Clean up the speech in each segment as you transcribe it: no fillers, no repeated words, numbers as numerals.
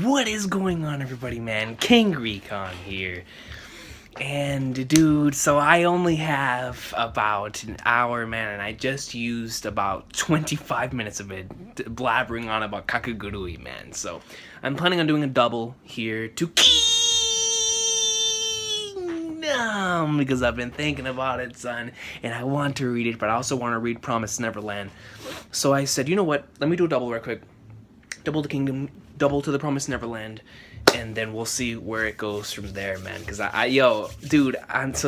What is going on, everybody, man? King Recon here. And, dude, so I only have about an hour, man, and I just used about 25 minutes of it blabbering on about Kakugurui, man. So I'm planning on doing a double here to Kingdom, because I've been thinking about it, son, and I want to read it, but I also want to read Promised Neverland. So I said, you know what? Let me do a double right quick. Double to Kingdom, double to the Promised Neverland, and then we'll see where it goes from there, man. Because so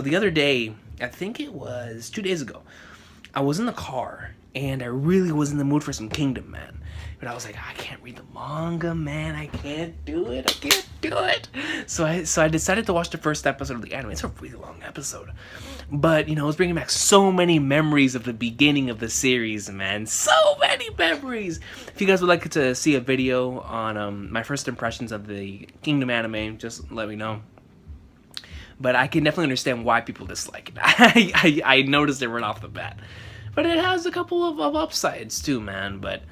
the other day, I think it was 2 days ago, I was in the car, and I really was in the mood for some Kingdom, man. But I was like, I can't read the manga, man. I can't do it. So I decided to watch the first episode of the anime. It's a really long episode. But, it was bringing back so many memories of the beginning of the series, man. So many memories! If you guys would like to see a video on my first impressions of the Kingdom anime, just let me know. But I can definitely understand why people dislike it. I noticed it right off the bat. But it has a couple of upsides, too, man. But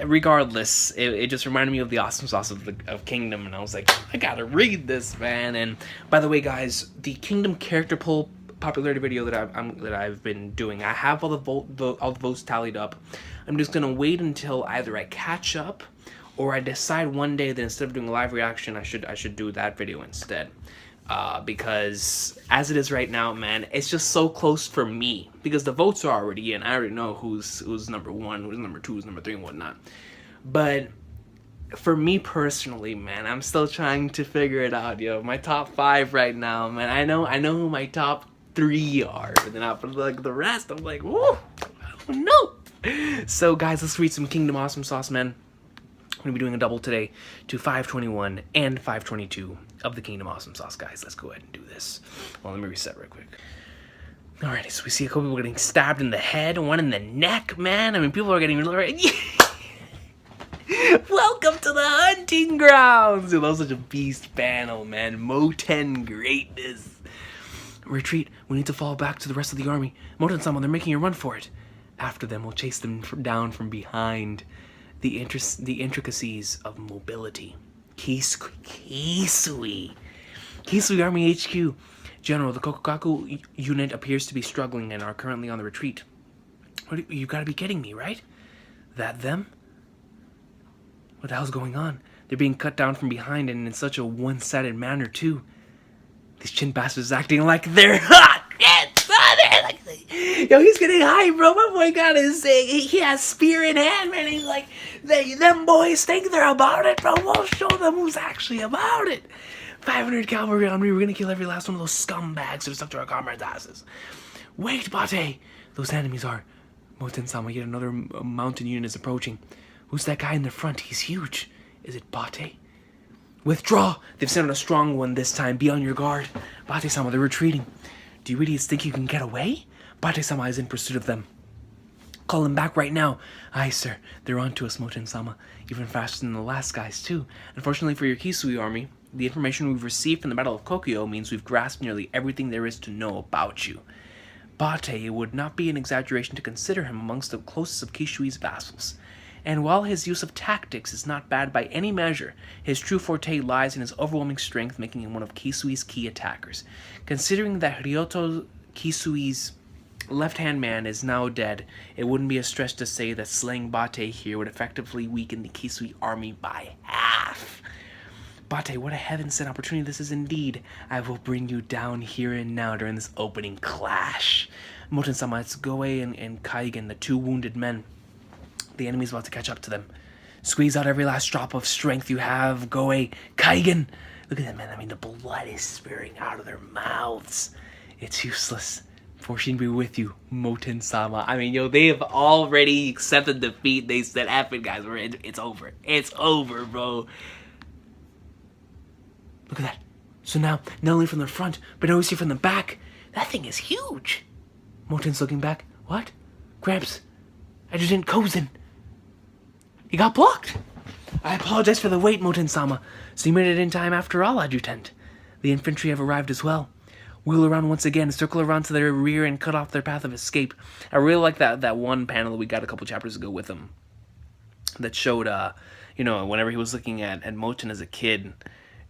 regardless, it just reminded me of the awesome sauce of Kingdom, and I was like, I gotta read this, man. And by the way, guys, the Kingdom character poll popularity video that I've been doing, I have all the votes tallied up. I'm just gonna wait until either I catch up or I decide one day that instead of doing a live reaction, I should do that video instead. Because as it is right now, man, it's just so close for me because the votes are already in. I already know who's number one, who's number two, who's number three, and whatnot. But for me personally, man, I'm still trying to figure it out, yo. My top 5 right now, man. I know who my top 3 are, but then after like the rest, I'm like, whoa, I don't know. So guys, let's read some Kingdom awesome sauce, man. I'm gonna be doing a double today to 521 and 522 of the Kingdom awesome sauce, guys. Let's go ahead and do this. Well, let me reset real quick. Alrighty, so we see a couple people getting stabbed in the head, one in the neck, man. I mean, people are getting welcome to the hunting grounds. Dude, that was such a beast panel, man. Mouten greatness. Retreat. We need to fall back to the rest of the army. Mouten-sama, they're making a run for it. After them, we'll chase them down from behind. The intricacies of mobility. Kisui Army HQ. General, the Kokokaku unit appears to be struggling and are currently on the retreat. You gotta be kidding me, right? That them? What the hell's going on? They're being cut down from behind and in such a one-sided manner, too. These chin bastards acting like they're hot. Yo, he's getting high, bro. My boy got his he has spear in hand, man. He's like, them boys think they're about it, bro. We'll show them who's actually about it. 500 cavalry on me. We're gonna kill every last one of those scumbags that are stuck to our comrades' asses. Wait, Bate. Those enemies are. Mouten-sama, yet another mountain unit is approaching. Who's that guy in the front? He's huge. Is it Bate? Withdraw! They've sent out a strong one this time. Be on your guard. Bate-sama, they're retreating. Do you idiots think you can get away? Bate-sama is in pursuit of them. Call them back right now. Aye, sir. They're on to us, Mouten-sama. Even faster than the last guys, too. Unfortunately for your Kisui army, the information we've received from the Battle of Kokyo means we've grasped nearly everything there is to know about you. Bate, it would not be an exaggeration to consider him amongst the closest of Kisui's vassals. And while his use of tactics is not bad by any measure, his true forte lies in his overwhelming strength, making him one of Kisui's key attackers. Considering that Ryoto Kisui's left-hand man is now dead, it wouldn't be a stretch to say that slaying Bate here would effectively weaken the Kisui army by half. Bate, what a heaven-sent opportunity this is indeed. I will bring you down here and now during this opening clash. Mouten-sama, it's Goei and Kaigen, the 2 wounded men. The enemy's about to catch up to them. Squeeze out every last drop of strength you have, Goei, Kaigen. Look at that, man. I mean, the blood is spewing out of their mouths. It's useless. Fortune be with you, Mouten-sama. I mean, yo, they have already accepted defeat. They said, F it, guys. It's over. It's over, bro. Look at that. So now, not only from the front, but now we see from the back. That thing is huge. Mouten's looking back. What? Gramps, Adjutant Ousen. He got blocked. I apologize for the wait, Mouten-sama. So you made it in time after all, Adjutant. The infantry have arrived as well. Wheel around once again, circle around to their rear, and cut off their path of escape. I really like that one panel that we got a couple chapters ago with them. That showed, you know, whenever he was looking at Moten as a kid,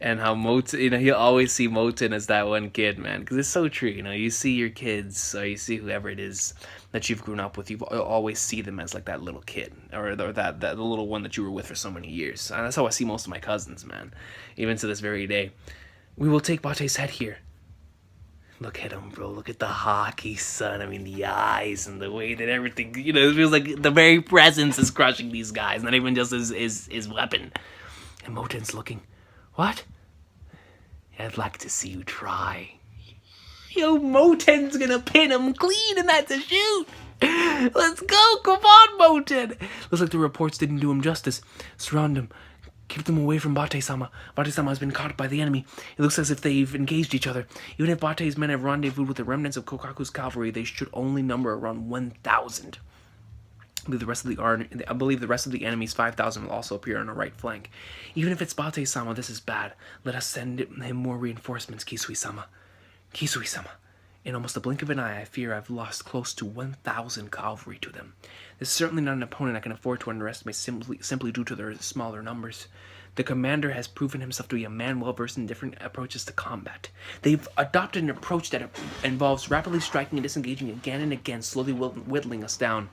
and how Moten, you know, he'll always see Moten as that one kid, man, because it's so true. You know, you see your kids, or you see whoever it is that you've grown up with, you always see them as like that little kid, or that the little one that you were with for so many years. And that's how I see most of my cousins, man, even to this very day. We will take Bate's head here. Look at him, bro. Look at the hockey, son. I mean, the eyes and the way that everything, you know, it feels like the very presence is crushing these guys, not even just his weapon. And Moten's looking. What? I'd like to see you try. Yo, Moten's gonna pin him clean, and that's a shoot. Let's go. Come on, Moten. Looks like the reports didn't do him justice. Surround him. Keep them away from Bate-sama. Bate-sama has been caught by the enemy. It looks as if they've engaged each other. Even if Bate's men have rendezvoused with the remnants of Kokaku's cavalry, they should only number around 1,000. I believe the rest of the enemy's 5,000 will also appear on our right flank. Even if it's Bate-sama, this is bad. Let us send him more reinforcements, Kisui-sama. Kisui-sama. In almost a blink of an eye, I fear I've lost close to 1,000 cavalry to them. This is certainly not an opponent I can afford to underestimate simply due to their smaller numbers. The commander has proven himself to be a man well-versed in different approaches to combat. They've adopted an approach that involves rapidly striking and disengaging again and again, slowly whittling us down.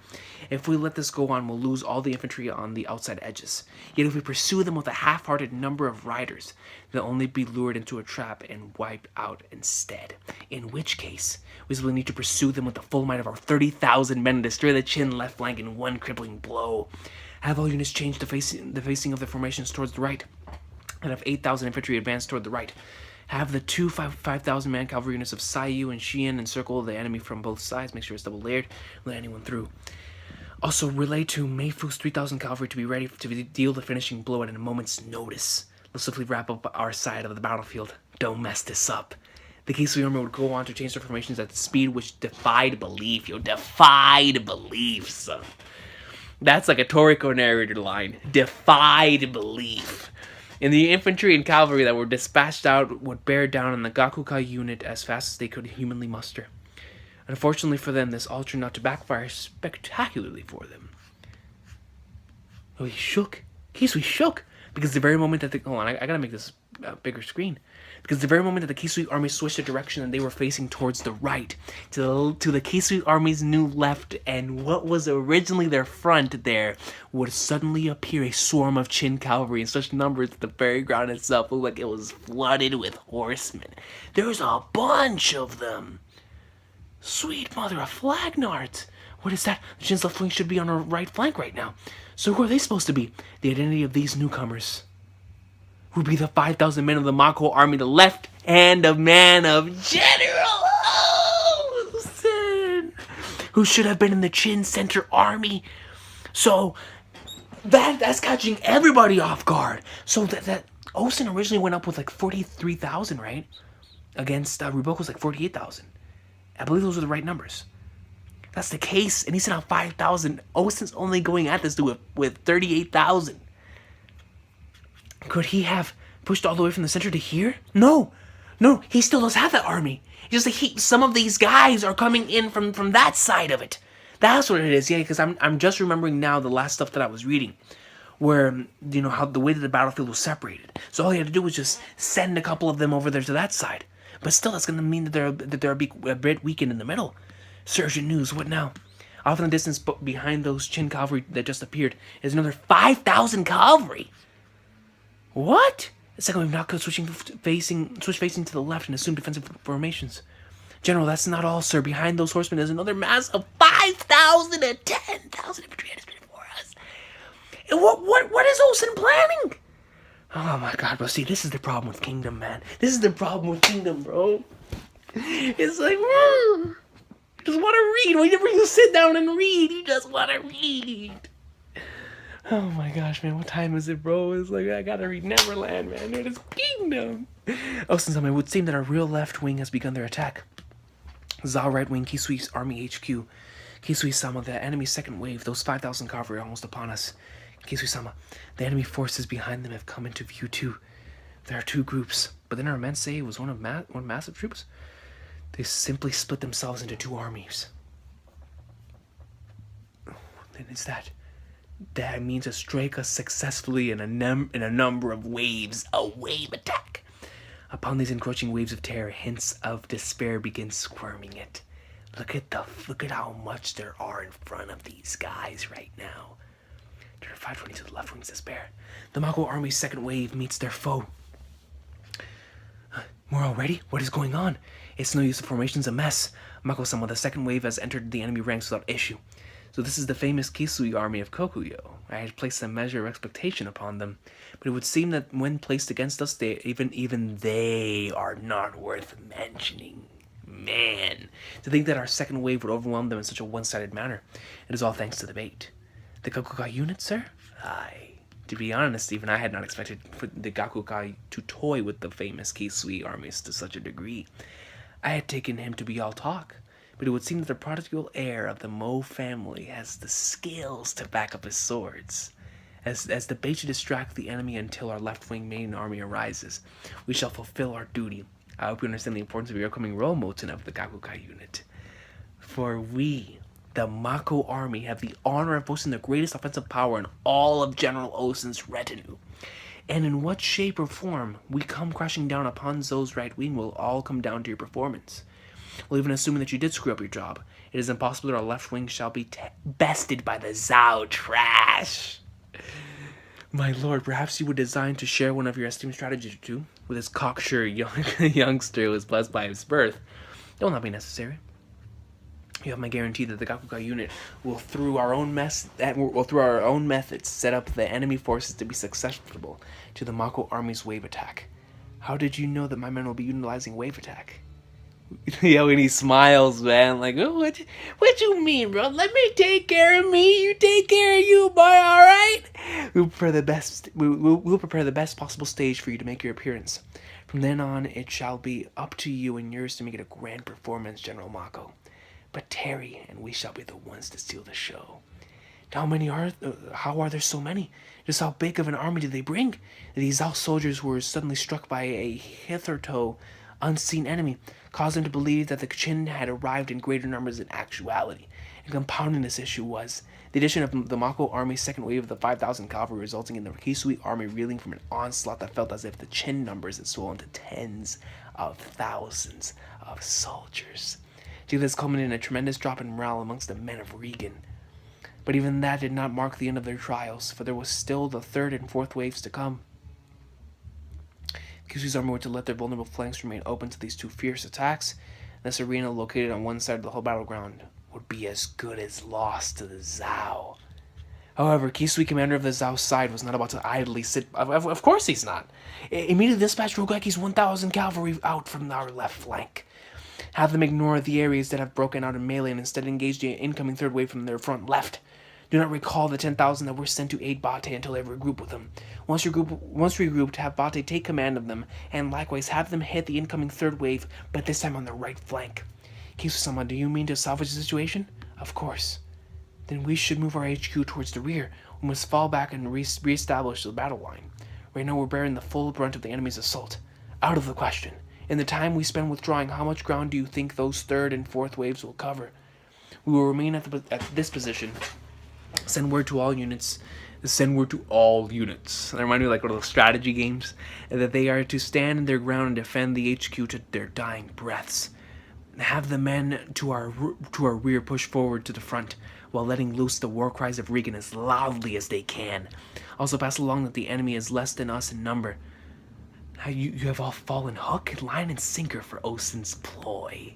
If we let this go on, we'll lose all the infantry on the outside edges. Yet if we pursue them with a half-hearted number of riders, they'll only be lured into a trap and wiped out instead. In which case, we will need to pursue them with the full might of our 30,000 men and destroy the Chin left flank in one crippling blow. Have all units change the facing of the formations towards the right, and have 8,000 infantry advance toward the right. Have the two 5,000 man cavalry units of Saiyu and Shien encircle the enemy from both sides. Make sure it's double layered. Let anyone through. Also, relay to Meifu's 3,000 cavalry to be ready to deal the finishing blow at a moment's notice. Let's swiftly wrap up our side of the battlefield. Don't mess this up. The Kisui army would go on to change their formations at the speed which defied belief. Yo, defied belief, son. That's like a Toriko narrator line. Defied belief. And the infantry and cavalry that were dispatched out would bear down on the Gaku Ka unit as fast as they could humanly muster. Unfortunately for them, this all turned out to backfire spectacularly for them. Oh, he shook. Kisui shook. Because the very moment that hold on, I gotta make this bigger screen. Because the very moment that the Kisui army switched the direction and they were facing towards the right, to the Kisui army's new left, and what was originally their front there, would suddenly appear a swarm of Chin cavalry in such numbers that the very ground itself looked like it was flooded with horsemen. There was a bunch of them. Sweet mother of Flagnart! What is that? The Chin's left wing should be on our right flank right now. So who are they supposed to be? The identity of these newcomers would be the 5,000 men of the Mako army, the left hand of man of General Ousen, who should have been in the Chin Center army. So that's catching everybody off guard. So that Ousen originally went up with like 43,000, right? Against Ruboko's like 48,000. I believe those were the right numbers. That's the case, and he sent out 5,000. Ousen's only going at this dude with 38,000. Could he have pushed all the way from the center to here? No, he still does have that army. Just like some of these guys are coming in from that side of it. That's what it is, yeah. Because I'm just remembering now the last stuff that I was reading, where you know how the way that the battlefield was separated. So all he had to do was just send a couple of them over there to that side. But still, that's going to mean that they're a bit weakened in the middle. Surgeon news. What now? Off in the distance, behind those Chin cavalry that just appeared, is another 5,000 cavalry. What? It's like we've now switch facing to the left and assume defensive formations. General, that's not all, sir. Behind those horsemen is another mass of 5,000 and 10,000 infantry before us. And what is Ousen planning? Oh my god, but see, this is the problem with Kingdom, man. This is the problem with Kingdom, bro. It's like, you just want to read. Whenever you sit down and read, you just want to read. Oh my gosh, man, what time is it, bro? It's like, I gotta read Neverland, man. It is Kingdom. Ousen-sama, it would seem that our real left wing has begun their attack. Za right wing, Kisui's army HQ. Kisui-sama, the enemy's second wave, those 5,000 cavalry are almost upon us. Kisui-sama, the enemy forces behind them have come into view too. There are two groups, but then our men say it was one massive troops. They simply split themselves into two armies. Then is that That means to strike us successfully in a number of waves. A wave attack. Upon these encroaching waves of terror, hints of despair begin squirming it. Look at how much there are in front of these guys right now. Turn 520 to the left wing's despair. The Mako army's second wave meets their foe. We're all ready? What is going on? It's no use, the formation's a mess. Mako-sama, the second wave has entered the enemy ranks without issue. So this is the famous Kisui army of Kokuyo. I had placed a measure of expectation upon them, but it would seem that when placed against us, even they are not worth mentioning. Man, to think that our second wave would overwhelm them in such a one-sided manner. It is all thanks to the bait. The Gaku Ka unit, sir? Aye. To be honest, even I had not expected the Gaku Ka to toy with the famous Kisui armies to such a degree. I had taken him to be all talk, but it would seem that the prodigal heir of the Mo family has the skills to back up his swords. As the bait to distract the enemy until our left-wing main army arises, we shall fulfill our duty. I hope you understand the importance of your upcoming role, Mouten of the Gaku Ka unit. For we, the Mako army, have the honor of boasting the greatest offensive power in all of General Ousen's retinue. And in what shape or form we come crashing down upon Zou's right wing will all come down to your performance. Well, even assuming that you did screw up your job, it is impossible that our left wing shall be bested by the Zou trash. My lord, perhaps you would design to share one of your esteemed strategies or two with this cocksure youngster who was blessed by his birth. It will not be necessary. You have my guarantee that the Gaku Ka unit will, through our own methods, set up the enemy forces to be susceptible to the Mako army's wave attack. How did you know that my men will be utilizing wave attack? Yeah, when he smiles, man, like, oh, what you mean, bro? Let me take care of me. You take care of you, boy. All right. We'll prepare the best possible stage for you to make your appearance. From then on, it shall be up to you and yours to make it a grand performance, General Mako. But tarry, and we shall be the ones to steal the show. How are there so many? Just how big of an army did they bring? These Zou soldiers were suddenly struck by a hitherto unseen enemy, caused them to believe that the Chin had arrived in greater numbers in actuality. And compounding this issue was the addition of the Mako army's second wave of the 5,000 cavalry, resulting in the Kisui army reeling from an onslaught that felt as if the Chin numbers had swollen to tens of thousands of soldiers. This culminated in a tremendous drop in morale amongst the men of Regan. But even that did not mark the end of their trials, for there was still the third and fourth waves to come. Kisui's army were to let their vulnerable flanks remain open to these two fierce attacks. This arena, located on one side of the whole battleground, would be as good as lost to the Zou. However, Kisui, commander of the Zou side, was not about to idly sit. Of course he's not. Immediately dispatched Rogaki's 1,000 cavalry out from our left flank. Have them ignore the areas that have broken out in melee and instead engage the incoming third wave from their front left. Do not recall the 10,000 that were sent to aid Bate until they regroup with them. Once regrouped, have Bate take command of them, and likewise have them hit the incoming third wave, but this time on the right flank. Kisui-sama, do you mean to salvage the situation? Of course. Then we should move our HQ towards the rear. We must fall back and re-establish the battle line. Right now we're bearing the full brunt of the enemy's assault. Out of the question. In the time we spend withdrawing, how much ground do you think those third and fourth waves will cover? We will remain at this position. Send word to all units. Send word to all units. That reminds me of like one of those strategy games. That they are to stand in their ground and defend the HQ to their dying breaths. Have the men to our rear push forward to the front, while letting loose the war cries of Regan as loudly as they can. Also pass along that the enemy is less than us in number. You have all fallen hook, line, and sinker for Ousen's ploy.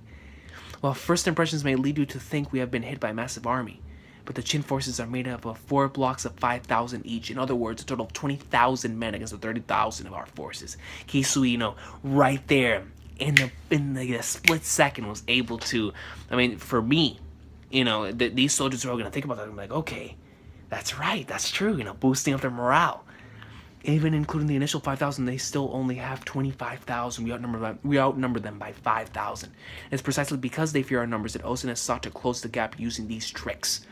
While first impressions may lead you to think we have been hit by a massive army, but the Chin forces are made up of 4 blocks of 5,000 each. In other words, a total of 20,000 men against the 30,000 of our forces. Kisui, right there, in the split second, was able to, for me, these soldiers are all going to think about that. I'm like, okay, that's right, that's true, boosting up their morale. Even including the initial 5,000, they still only have 25,000. We outnumber them by 5,000. It's precisely because they fear our numbers that Ousen has sought to close the gap using these tricks.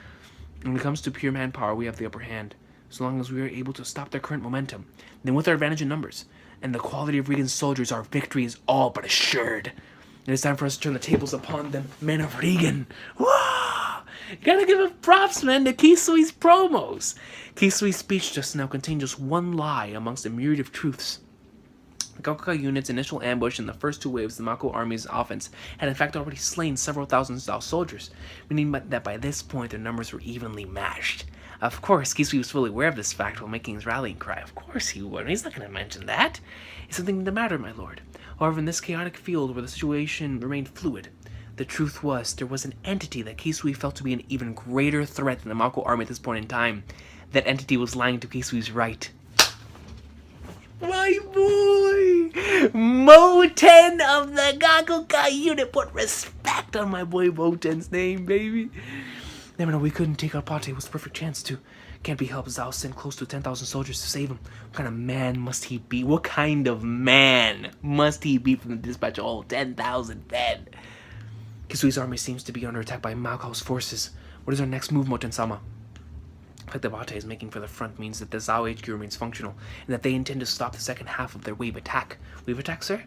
When it comes to pure manpower, we have the upper hand, so long as we are able to stop their current momentum. Then with our advantage in numbers, and the quality of Regan's soldiers, our victory is all but assured. It is time for us to turn the tables upon them, men of Regan. Wah! You gotta give him props, man, to Kisui's promos. Kisui's speech just now contained just one lie amongst a myriad of truths. The Gaku Ka unit's initial ambush in the first two waves of the Mako army's offense had in fact already slain several thousand Zhao soldiers, meaning that by this point their numbers were evenly matched. Of course, Kisui was fully aware of this fact while making his rallying cry. Of course he would. He's not going to mention that. It's something the matter, my lord. However, in this chaotic field where the situation remained fluid, the truth was there was an entity that Kisui felt to be an even greater threat than the Mako army at this point in time. That entity was lying to Kisui's right. My boy! Mouten of the Gaku Ka unit. Put respect on my boy Mouten's name, baby. Never know, we couldn't take our Pate. It was the perfect chance to. Can't be helped. Zhao sent close to 10,000 soldiers to save him. What kind of man must he be? What kind of man must he be from the dispatch of all 10,000 men? Kisui's army seems to be under attack by Mako's forces. What is our next move, Mouten-sama? The fact that Bate is making for the front means that the Zhao HQ remains functional, and that they intend to stop the second half of their wave attack. Wave attack, sir?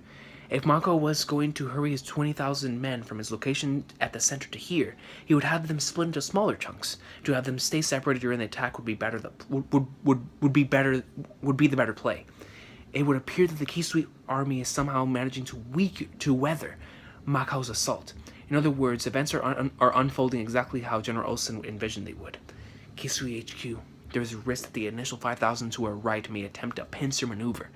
If Mako was going to hurry his 20,000 men from his location at the center to here, he would have them split into smaller chunks. To have them stay separated during the attack would be better. Would be the better play. It would appear that the Kisui army is somehow managing to weather Mako's assault. In other words, events are unfolding exactly how General Ousen envisioned they would. Kisui HQ, there is a risk that the initial 5,000 who are right may attempt a pincer maneuver.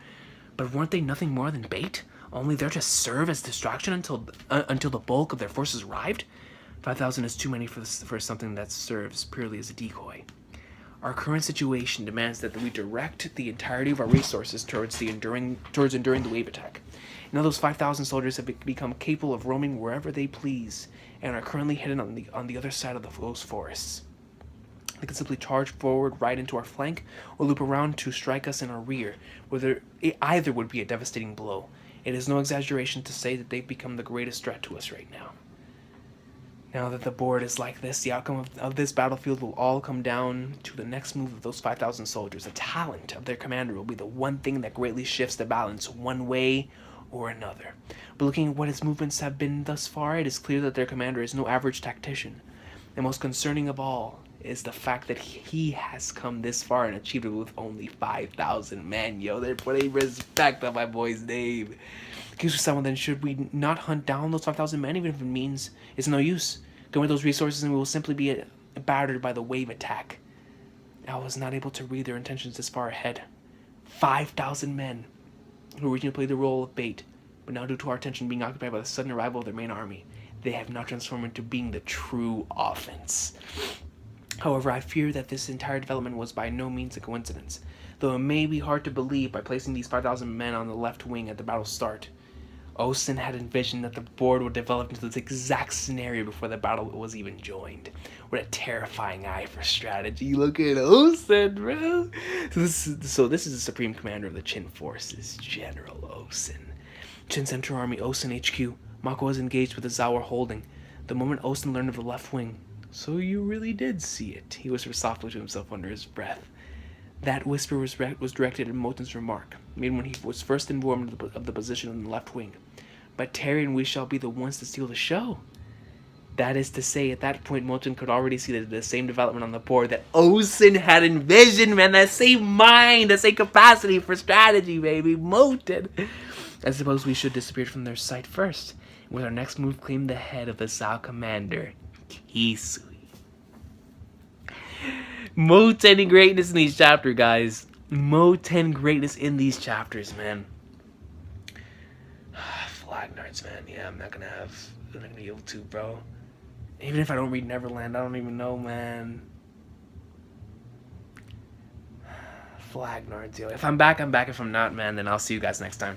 But weren't they nothing more than bait? Only there to serve as distraction until the bulk of their forces arrived? 5,000 is too many for something that serves purely as a decoy. Our current situation demands that we direct the entirety of our resources towards enduring the wave attack. Now those 5,000 soldiers have become capable of roaming wherever they please, and are currently hidden on the other side of those forests. They can simply charge forward right into our flank, or loop around to strike us in our rear, whether either would be a devastating blow. It is no exaggeration to say that they've become the greatest threat to us right now. Now that the board is like this, the outcome of this battlefield will all come down to the next move of those 5,000 soldiers. The talent of their commander will be the one thing that greatly shifts the balance one way or another. But looking at what his movements have been thus far, it is clear that their commander is no average tactician. And most concerning of all is the fact that he has come this far and achieved it with only 5,000 men. Yo, they're putting respect on my boy's name. Kisui-sama, then should we not hunt down those 5,000 men, even if it means it's no use? Go with those resources and we will simply be battered by the wave attack. I was not able to read their intentions this far ahead. 5,000 men who originally played the role of bait, but now due to our attention being occupied by the sudden arrival of their main army, they have now transformed into being the true offense. However, I fear that this entire development was by no means a coincidence, though it may be hard to believe by placing these 5,000 men on the left wing at the battle's start. Ousen had envisioned that the board would develop into this exact scenario before the battle was even joined. What a terrifying eye for strategy. Look at Ousen, bro. So this is the Supreme Commander of the Qin Forces, General Ousen. Qin Central Army, Ousen HQ. Mako was engaged with the Zhao holding. The moment Ousen learned of the left wing, "So you really did see it," he whispered softly to himself under his breath. That whisper was directed at Mouten's remark, made when he was first informed of the position on the left wing. "But Terry and we shall be the ones to steal the show." That is to say, at that point, Mouten could already see the same development on the board that Ousen had envisioned, man. That same mind, that same capacity for strategy, baby. Mouten. I suppose we should disappear from their sight first, and with our next move claim the head of the Zhao commander, Kisui. Mouten greatness in these chapters, guys. Mouten greatness in these chapters, man. Flag nerds, man. Yeah, I'm not gonna be able to, bro. Even if I don't read Neverland, I don't even know, man. Flag nerds, yo. If I'm back, I'm back. If I'm not, man, then I'll see you guys next time.